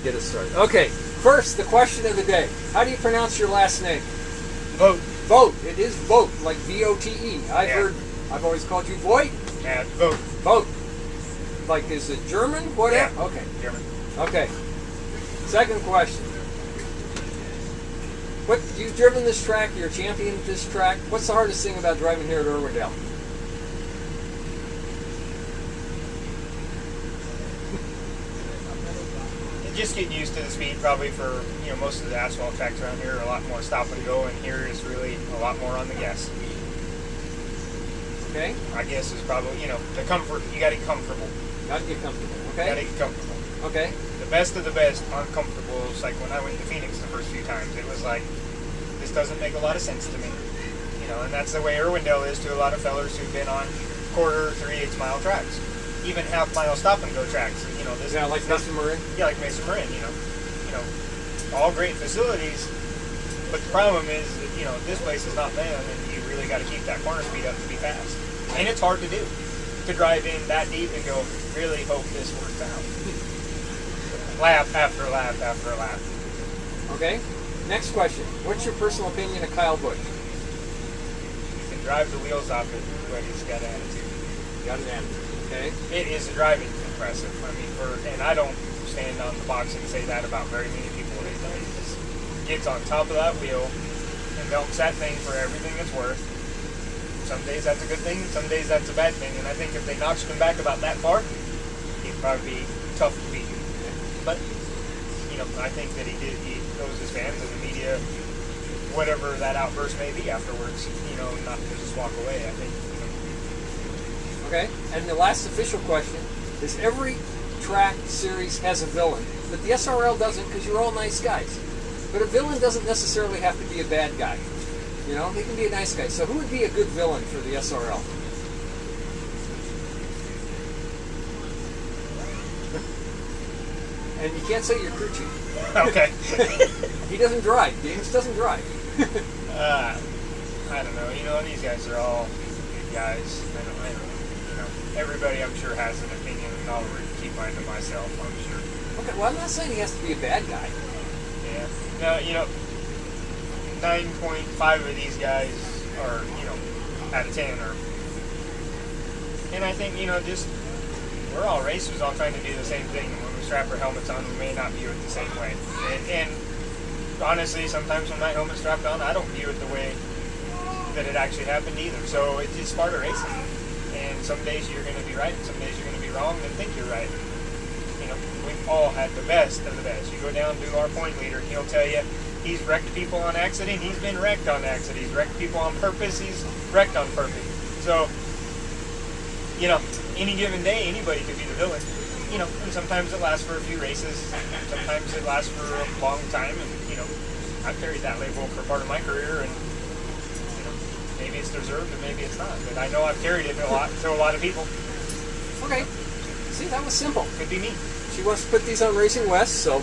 get us started. Okay, first, the question of the day. How do you pronounce your last name? Voigt. Voigt. It is Voigt, like V-O-T-E. I've always called you Voigt. Yeah, Voigt. Voigt. Like, is it German? Whatever? Yeah, okay. German. Okay. Second question. You've driven this track, you're a champion at this track. What's the hardest thing about driving here at Irwindale? Just getting used to the speed. Probably for most of the asphalt tracks around here are a lot more stop and go, and here is really a lot more on the gas. Okay. I guess is probably the comfort. You got to get comfortable. Got to get comfortable. Okay. Got to get comfortable. Okay. The best of the best uncomfortable. It's like when I went to Phoenix the first few times. It was like, this doesn't make a lot of sense to me. And that's the way Irwindale is to a lot of fellers who've been on quarter, 3/8 mile tracks, even half-mile stop-and-go tracks. This like Mesa Marin. Yeah, like Mesa Marin. All great facilities, but the problem is that this place is not them, and you really got to keep that corner speed up to be fast. And it's hard to do, to drive in that deep and go, really hope this works out. Lap after lap after lap. Okay. Next question. What's your personal opinion of Kyle Busch? You can drive the wheels off it, but he's got attitude. Got an attitude. Okay. It is driving impressive. I mean, and I don't stand on the box and say that about very many people. He just gets on top of that wheel and milks that thing for everything it's worth. Some days that's a good thing, some days that's a bad thing. And I think if they notched him back about that far, he'd probably be tough to beat. But I think that he owes his fans and the media whatever that outburst may be afterwards. Not to just walk away. I think. Okay, and the last official question is: every track series has a villain, but the SRL doesn't, because you're all nice guys. But a villain doesn't necessarily have to be a bad guy. He can be a nice guy. So who would be a good villain for the SRL? And you can't say your crew chief. Okay. He doesn't drive. James doesn't drive. I don't know. These guys are all good guys. I don't know. Everybody, I'm sure, has an opinion, and I'll keep mine to myself, I'm sure. Okay, well, I'm not saying he has to be a bad guy. Yeah. No, 9.5 of these guys are, out of 10 are. And I think, just, we're all racers all trying to do the same thing. When we strap our helmets on, we may not view it the same way. And honestly, sometimes when my helmet's strapped on, I don't view it the way that it actually happened either. So it's just part of racing. And some days you're going to be right, and some days you're going to be wrong, and think you're right. We've all had the best of the best. You go down to our point leader, and he'll tell you he's wrecked people on accident, he's been wrecked on accident, he's wrecked people on purpose, he's wrecked on purpose. So, any given day, anybody could be the villain. And sometimes it lasts for a few races, sometimes it lasts for a long time, and, I've carried that label for part of my career, and maybe it's deserved and maybe it's not, but I know I've carried it to a lot of people. Okay. See, that was simple. Could be me. She wants to put these on Racing West, so